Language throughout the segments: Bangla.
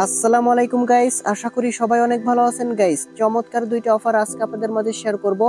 আসসালামু আলাইকুম গাইস, আশা করি সবাই অনেক ভালো আছেন গাইস। চমৎকার দুইটা অফার আজকে আপনাদের মাঝে শেয়ার করব,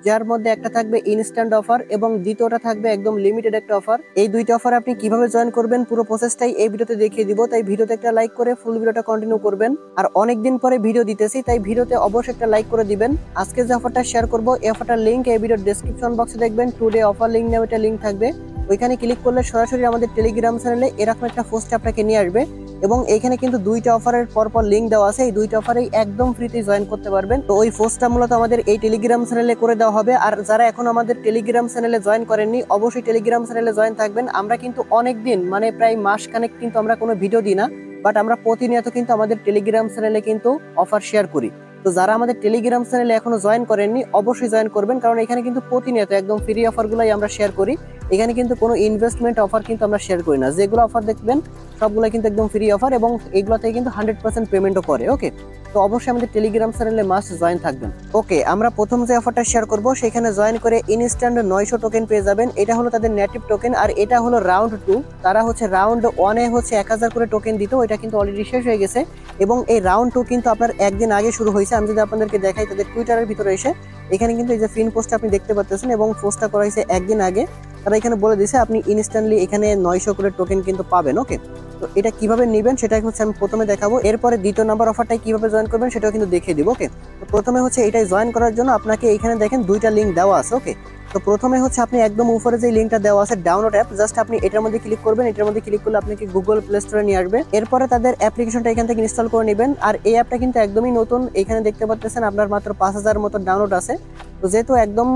যার মধ্যে একটা থাকবে ইনস্ট্যান্ট অফার এবং দ্বিতীয়টা থাকবে একদম লিমিটেড একটা অফার। এই দুইটা অফার আপনি কিভাবে জয়েন করবেন পুরো প্রসেসটাই এই ভিডিওতে দেখিয়ে দিব, তাই ভিডিওতে একটা লাইক করে ফুল ভিডিওটা কন্টিনিউ করবেন। আর অনেকদিন পরে ভিডিও দিতেছি, তাই ভিডিওতে অবশ্যই একটা লাইক করে দিবেন। আজকে যে অফারটা শেয়ার করব এই অফারটার লিংক এই ভিডিওর ডেসক্রিপশন বক্সে দেখবেন, টুডে অফার লিংক নামে একটা লিংক থাকবে। ওইখানে ক্লিক করলে সরাসরি আমাদের টেলিগ্রাম চ্যানেলে এরকম একটা পোস্ট আপনাকে নিয়ে আসবে এবং এইখানে কিন্তু দুইটা অফারের পরপর লিংক দেওয়া আছে। এই দুইটা অফারেই একদম ফ্রিতে জয়েন করতে পারবেন। তো ওই পোস্টটা মূলত আমাদের এই টেলিগ্রাম চ্যানেলে করে দেওয়া হবে। আর যারা এখন আমাদের টেলিগ্রাম চ্যানেলে জয়েন করেননি, অবশ্যই টেলিগ্রাম চ্যানেলে জয়েন থাকবেন। আমরা কিন্তু অনেক দিন মানে প্রায় মাস খানেক কিন্তু আমরা কোনো ভিডিও দিই না, বাট আমরা প্রতিনিয়ত কিন্তু আমাদের টেলিগ্রাম চ্যানেলে কিন্তু অফার শেয়ার করি। তো যারা আমাদের টেলিগ্রাম চ্যানেলে এখনো জয়েন করেননি অবশ্যই জয়েন করবেন, কারণ এখানে কিন্তু প্রতিনিয়ত একদম ফ্রি অফারগুলোই আমরা শেয়ার করি। এখানে কিন্তু কোনো ইনভেস্টমেন্ট অফার কিন্তু আমরা শেয়ার করি না। যেগুলো অফার দেখবেন সবগুলো কিন্তু একদম ফ্রি অফার এবং এগুলো থেকে কিন্তু 100% পেমেন্টও করে। ওকে, তো অবশ্যই আমাদের টেলিগ্রাম চ্যানেলে মাস্ট জয়েন থাকবেন। ওকে, আমরা প্রথম যে অফারটা শেয়ার করব সেখানে জয়েন করে ইনস্ট্যান্ট 900 টোকেন পেয়ে যাবেন। এটা হলো তাদের নেটিভ টোকেন, আর এটা হলো রাউন্ড 2। তারা হচ্ছে রাউন্ড 1-এ হচ্ছে 1000 করে টোকেন দিত, এটা কিন্তু অলরেডি শেষ হয়ে গেছে এবং এই রাউন্ড 2 কিন্তু আপনার একদিন আগে শুরু হয়েছে। আমি যদি আপনাদেরকে দেখাই তাদের টুইটারের ভিতরে এসে, এখানে কিন্তু এই যে ফিন পোস্ট আপনি দেখতে পাচ্ছেন এবং পোস্টটা করা হয়েছে একদিন আগে। তারা এখানে বলে দিয়েছে আপনি ইনস্ট্যান্টলি এখানে 900 করে টোকেন কিন্তু পাবেন। ওকে, তো এটা কিভাবে নেবেন সেটা হচ্ছে আমি প্রথমে দেখাবো, এরপরে দ্বিতীয় নাম্বার অফারটাই কিভাবে জয়েন করবেন সেটাও কিন্তু দেখিয়ে দিব। ওকে, তো প্রথমে হচ্ছে এটাই জয়েন করার জন্য আপনাকে এখানে দেখেন দুইটা লিঙ্ক দেওয়া আছে। ওকে, তো প্রথমে হচ্ছে আপনি একদম উপরে যে লিঙ্কটা দেওয়া আছে ডাউনলোড অ্যাপ, জাস্ট আপনি এটার মধ্যে ক্লিক করবেন। এটার মধ্যে ক্লিক করলে আপনাকে গুগল প্লে স্টোরে নিয়ে আসবে। এরপরে তাদের অ্যাপ্লিকেশনটা এখান থেকে ইনস্টল করে নেবেন। আর এই অ্যাপটা কিন্তু একদমই নতুন, এখানে দেখতে পাচ্ছেন আপনার মাত্র 5000 মতো ডাউনলোড আছে। তো যেহেতু একদম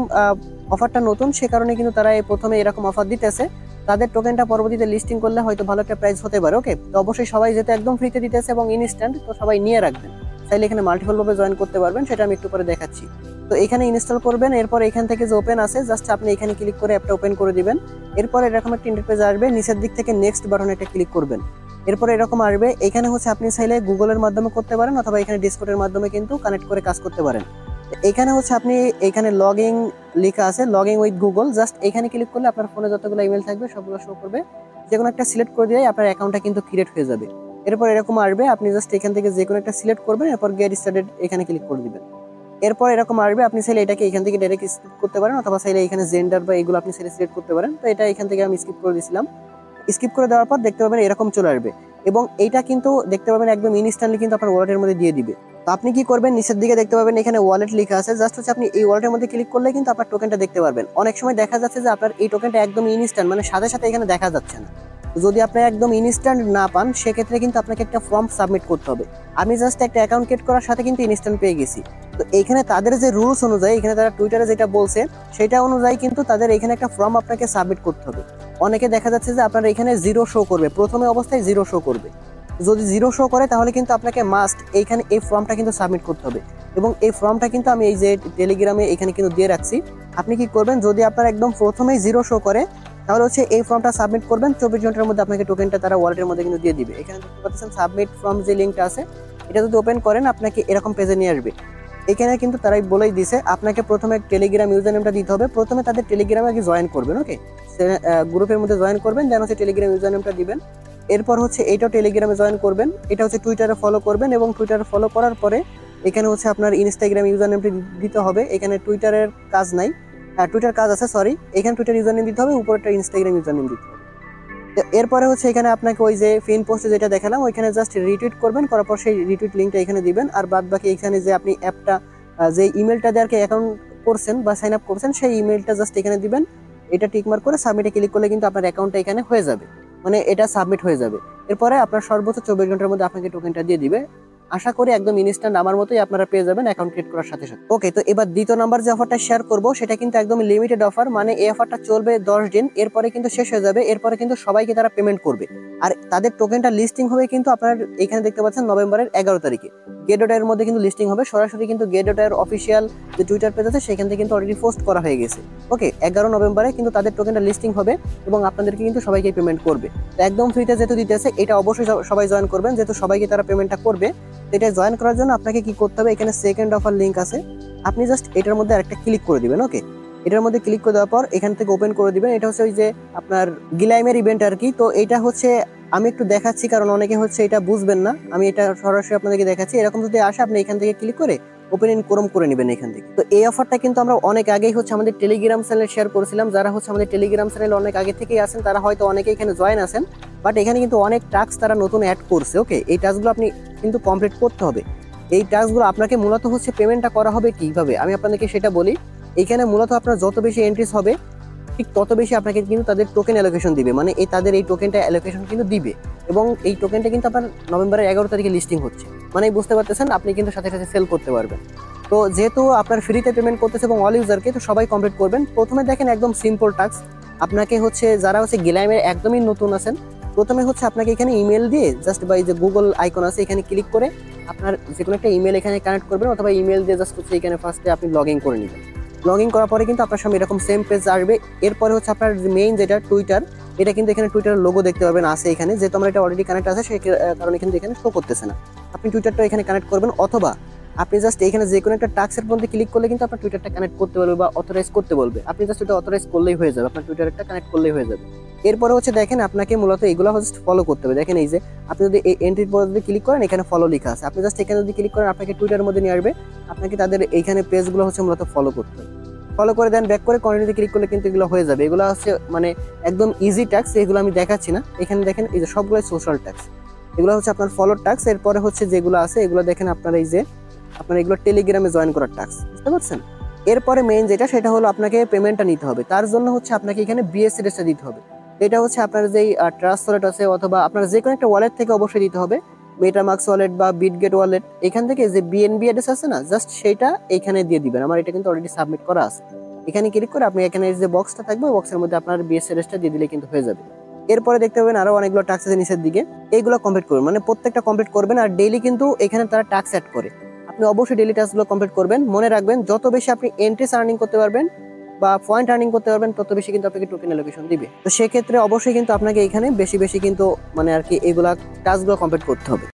অফারটা নতুন, সে কারণে কিন্তু তারা এই প্রথমে এরকম অফার দিতেছে। তাদের টোকেনটা পরবর্তীতে লিস্টিং করলে হয়তো ভালো একটা প্রাইস হতে পারে। ওকে, তো অবশ্যই সবাই যেহেতু একদম ফ্রিতে দিতেছে এবং ইনস্ট্যান্ট, তো সবাই নিয়ে রাখবেন। চাইলে এখানে মাল্টিপল ভাবে জয়েন করতে পারবেন, সেটা আমি একটু পরে দেখাচ্ছি। তো এখানে ইনস্টল করবেন, এরপর এখান থেকে যে ওপেন আছে জাস্ট আপনি এখানে ক্লিক করে অ্যাপটা ওপেন করে দিবেন। এরপর এরকম একটা ইন্টারফেস আসবে, নিচের দিক থেকে নেক্সট বাটনে একটা ক্লিক করবেন। এরপর এরকম আসবে, এখানে হচ্ছে আপনি চাইলে গুগলের মাধ্যমে করতে পারেন অথবা এখানে ডিসকর্ডের মাধ্যমে কিন্তু কানেক্ট করে কাজ করতে পারেন। এখানে হচ্ছে আপনি এখানে লগইন লেখা আছে, লগইন উইথ গুগল, জাস্ট এখানে ক্লিক করলে আপনার ফোনে যতগুলো ইমেল থাকবে সবগুলো শো করবে। যে কোনো একটা সিলেক্ট করে দিয়ে আপনার অ্যাকাউন্টটা কিন্তু ক্রিয়েট হয়ে যাবে। এরপর এরকম আসবে, আপনি জাস্ট এখান থেকে যে কোনো একটা সিলেক্ট করবেন, এরপর গেট স্টার্টেড এখানে ক্লিক করে দিবেন। এরপর এরকম আসবে, আপনি চাইলে এটাকে এখান থেকে ডাইরেক্ট স্কিপ করতে পারেন অথবা চাইলে এখানে জেন্ডার বা এগুলো আপনি চাইলে সিলেক্ট করতে পারেন। তো এটা এখান থেকে আমি স্কিপ করে দিয়েছিলাম। স্কিপ করে দেওয়ার পর দেখতে পাবেন এরকম চলে আসবে এবং এইটা কিন্তু দেখতে পাবেন একদম ইনস্ট্যান্টলি কিন্তু আপনার ওয়ালেটের মধ্যে দিয়ে দিবে। তো আপনি কি করবেন, নিচের দিকে দেখতে পাবেন এখানে ওয়ালেট লেখা আছে, জাস্ট হচ্ছে আপনি এই ওয়ালেটের মধ্যে ক্লিক করলে কিন্তু আপনার টোকেনটা দেখতে পারবেন। অনেক সময় দেখা যাচ্ছে যে আপনার এই টোকেনটা একদম ইনস্ট্যান্ট, মানে সাথে সাথে এখানে দেখা যাচ্ছে না। তো যদি আপনি একদম ইনস্ট্যান্ট না পান সেক্ষেত্রে কিন্তু আপনাকে একটা ফর্ম সাবমিট করতে হবে। আমি জাস্ট একটা অ্যাকাউন্ট ক্রিয়েট করার সাথে কিন্তু ইনস্ট্যান্ট পেয়ে গেছি। তো এইখানে তাদের যে রুলস অনুযায়ী, এখানে তারা টুইটারে যেটা বলছে সেটা অনুযায়ী কিন্তু তাদের এখানে একটা ফর্ম আপনাকে সাবমিট করতে হবে। অনেকে দেখা যাচ্ছে যে আপনার এখানে জিরো শো করবে, প্রথমে অবস্থায় জিরো শো করবে। যদি জিরো শো করে তাহলে কিন্তু আপনাকে মাস্ট এইখানে এই ফর্মটা কিন্তু সাবমিট করতে হবে এবং এই ফর্মটা কিন্তু আমি এই যে টেলিগ্রামে এখানে কিন্তু দিয়ে রাখছি। আপনি কি করবেন, যদি আপনার একদম প্রথমেই জিরো শো করে তাহলে হচ্ছে এই ফর্মটা সাবমিট করবেন, 24 ঘন্টার মধ্যে আপনাকে টোকেনটা তারা ওয়ালেটের মধ্যে কিন্তু দিয়ে দিবে। এখানে দেখতে পাচ্ছেন সাবমিট ফর্ম যে লিঙ্কটা আছে, এটা যদি ওপেন করেন আপনাকে এরকম পেজে নিয়ে আসবে। এখানে কিন্তু তারাই বলেই দিছে আপনাকে প্রথমে টেলিগ্রাম ইউজার নেমটা দিতে হবে। প্রথমে তাদের টেলিগ্রামে আগে জয়েন করবেন। ওকে, গ্রুপের মধ্যে জয়েন করবেন, দেন হচ্ছে টেলিগ্রাম ইউজার নেমটা দিবেন। এরপর হচ্ছে এটাও টেলিগ্রামে জয়েন করবেন, এটা হচ্ছে টুইটারে ফলো করবেন এবং টুইটারে ফলো করার পরে এখানে হচ্ছে আপনার ইনস্টাগ্রাম ইউজার নেমটি দিতে হবে। এখানে টুইটারের কাজ নাই, টুইটার কাজ আছে সরি, এখানে টুইটার ইউজার নেম দিতে হবে, উপরেরটা ইনস্টাগ্রাম ইউজার নেম দিতে হবে। এরপরে হচ্ছে এখানে আপনাকে ওই যে ফিন পোস্টে যেটা দেখালাম ওইখানে জাস্ট রিটুইট করবেন, করার পর সেই রিটুইট লিঙ্কটা এখানে দিবেন। আর বাদ বাকি এখানে যে আপনি অ্যাপটা যে ইমেলটা দিয়ে আর কি অ্যাকাউন্ট করছেন বা সাইন আপ করছেন সেই ইমেলটা জাস্ট এখানে দিবেন। এটা টিকমার্ক করে সাবমিটে ক্লিক করলে কিন্তু আপনার অ্যাকাউন্টটা এখানে হয়ে যাবে, মানে এটা সাবমিট হয়ে যাবে। এরপরে আপনার সর্বোচ্চ 24 ঘন্টার মধ্যে আপনাকে টোকেনটা দিয়ে দিবে। আশা করি একদম ইনস্ট্যান্ট আমার মতোই আপনারা পেয়ে যাবেন অ্যাকাউন্ট ক্রিয়েট করার সাথে সাথে। ওকে, তো এবার দ্বিতীয় নাম্বার যে অফারটা শেয়ার করব সেটা কিন্তু একদম লিমিটেড অফার, মানে এই অফারটা চলবে 10 দিন, এরপরে কিন্তু শেষ হয়ে যাবে। এরপরে কিন্তু সবাইকে তারা পেমেন্ট করবে আর তাদের টোকেনটা লিস্টিং হবে কিন্তু আপনার এখানে দেখতে পাচ্ছেন নভেম্বরের 11 তারিখে গেডোটার মধ্যে কিন্তু লিস্টিং হবে। সরাসরি কিন্তু গেডোটার অফিসিয়াল যে টুইটার পেজ আছে সেখান থেকে কিন্তু অলরেডি পোস্ট করা হয়ে গেছে। ওকে, 11 নভেম্বরে কিন্তু তাদের টোকেনটা লিস্টিং হবে এবং আপনাদেরকে কিন্তু সবাইকে পেমেন্ট করবে। তো একদম ফ্রিতে যেহেতু দিতেছে এটা অবশ্যই সবাই জয়েন করবেন, যেহেতু সবাইকে তারা পেমেন্টটা করবে। এটা জয়েন করার জন্য আপনাকে কি করতে হবে, এখানে সেকেন্ড অফার লিঙ্ক আছে, আপনি জাস্ট এটার মধ্যে আরেকটা ক্লিক করে দিবেন। ওকে, এটার মধ্যে ক্লিক করে দেওয়ার পর এখান থেকে ওপেন করে দিবেন। এটা হচ্ছে ওই যে আপনার গিলাইমের ইভেন্ট আর কি। তো এটা হচ্ছে আমি একটু দেখাচ্ছি, কারণ অনেকে হচ্ছে এটা বুঝবেন না, আমি এটা সরাসরি আপনাদেরকে দেখাচ্ছি। এরকম যদি আসে আপনি এখান থেকে ক্লিক করে ওপেন ইন ক্রোম করে নেবেন এখান থেকে। তো এই অফারটা কিন্তু আমরা অনেক আগেই হচ্ছে আমাদের টেলিগ্রাম চ্যানেলে শেয়ার করেছিলাম। যারা হচ্ছে আমাদের টেলিগ্রাম চ্যানেলে অনেক আগে থেকেই আছেন তারা হয়তো অনেকে এখানে জয়েন আছেন, বাট এখানে কিন্তু অনেক টাস্ক তারা নতুন অ্যাড করছে। ওকে, এই টাস্কগুলো আপনি কিন্তু কমপ্লিট করতে হবে। এই টাস্কগুলো আপনাকে মূলত হচ্ছে পেমেন্টটা করা হবে কিভাবে আমি আপনাদেরকে সেটা বলি। এখানে মূলত আপনার যত বেশি এন্ট্রিজ হবে ঠিক তত বেশি আপনাকে কিন্তু তাদের টোকেন অ্যালোকেশন দিবে, মানে তাদের এই টোকেনটা অ্যালোকেশন কিন্তু দিবে। এবং এই টোকেনটা কিন্তু আপনার নভেম্বরের 11 তারিখে লিস্টিং হচ্ছে, মানে বুঝতে পারতেছেন আপনি কিন্তু সাথে সাথে সেল করতে পারবেন। তো যেহেতু আপনার ফ্রিতে পেমেন্ট করতেছে এবং অল ইউজারকে, তো সবাই কমপ্লিট করবেন। প্রথমে দেখেন একদম সিম্পল টাস্ক। আপনাকে হচ্ছে যারা হচ্ছে গ্ল্যামের একদমই নতুন আছেন, প্রথমে হচ্ছে আপনাকে এখানে ইমেল দিয়ে জাস্ট বাই যে গুগল আইকন আছে এখানে ক্লিক করে আপনার যে কোনো একটা ইমেল এখানে কানেক্ট করবেন, অথবা ইমেল দিয়ে জাস্ট হচ্ছে এখানে ফার্স্টে আপনি লগ ইন করে নেবেন। লগ ইন করার পরে কিন্তু আপনার সামনে এরকম সেম পেজ আসবে। এরপরে হচ্ছে আপনার মেইন যেটা টুইটার, এটা কিন্তু এখানে টুইটারের লোগো দেখতে পাবেন আছে এখানে, যেহেতু আমরা এটা অলরেডি কানেক্ট আছে সেই কারণে কিন্তু এখানে শো করতেছে না। আপনি টুইটারটা এখানে কানেক্ট করবেন, অথবা আপনি জাস্ট এখানে যে কোনো একটা টাস্কের মধ্যে ক্লিক করলে কিন্তু আপনার টুইটারটা কানেক্ট করতে বলবে বা অথরাইজ করতে বলবে। আপনি জাস্ট এটা অথরাইজ করলেই হয়ে যাবে, আপনার টুইটারটা কানেক্ট করলেই হয়ে যাবে। এরপরে হচ্ছে দেখেন আপনাকে মূলত এগুলো জাস্ট ফলো করতে হবে। দেখেন এই যে আপনি যদি এই এন্ট্রির পর যদি ক্লিক করেন এখানে ফলো লেখা আছে, আপনি জাস্ট এখানে যদি ক্লিক করেন আপনাকে টুইটারের মধ্যে নিয়ে আসবে। আপনাকে তাদের এইখানে পেজগুলো হচ্ছে মূলত ফলো করতে হবে। ফলো করে দেন ব্যাক করে কন্টিনিউতে ক্লিক করলে কিন্তু এগুলো হয়ে যাবে। এগুলো হচ্ছে মানে একদম ইজি ট্যাক্স, এগুলো আমি দেখাচ্ছি না। এখানে দেখেন এই যে সবগুলো সোশ্যাল ট্যাক্স, এগুলো হচ্ছে আপনার ফলো ট্যাক্স। এরপরে হচ্ছে যেগুলো আছে এগুলো দেখেন আপনার এই যে আপনার এগুলো টেলিগ্রামে জয়েন করার ট্যাক্স, বুঝতে পারছেন। এরপরে মেইন যেটা সেটা হলো আপনাকে পেমেন্টটা নিতে হবে। তার জন্য হচ্ছে আপনাকে এখানে বিএসসিডিএসটা দিতে হবে। এটা হচ্ছে আপনার যেই ট্রাস্ট ওয়ালেট আছে অথবা আপনার যে কোনো একটা ওয়ালেট থেকে অবশ্যই দিতে হবে। মেটামাক্স ওয়ালেট বা বিটগেট ওয়ালেট, এখান থেকে যে বিএনবি অ্যাড্রেস আছে না, জাস্ট সেইটা এখানে দিয়ে দিবেন। আমার এটা কিন্তু অলরেডি সাবমিট করা আছে। এখানে ক্লিক করে আপনি এখানে যে বক্সটা থাকবে বক্সের মধ্যে আপনার বিএসসিডিএসটা দিয়ে দিলে কিন্তু হয়ে যাবে। এরপরে দেখতে পাবেন আরো অনেকগুলো টাস্ক আছে নিচের দিকে, এইগুলো কমপ্লিট করবেন, মানে প্রত্যেকটা কমপ্লিট করবেন। আর ডেইলি কিন্তু এখানে তারা টাস্ক অ্যাড করে, আপনি অবশ্যই ডেইলি টাস্কগুলো কমপ্লিট করবেন। মনে রাখবেন যত বেশি আপনি এন্ট্রিস আর্নিং করতে পারবেন বা পয়েন্ট আর্নিং করতে পারবেন তত বেশি কিন্তু আপনাকে টোকেন অ্যালোকেশন দিবে। তো সেক্ষেত্রে অবশ্যই কিন্তু আপনাকে এখানে বেশি বেশি কিন্তু মানে আর কি এগুলা টাস্কগুলো কমপ্লিট করতে হবে।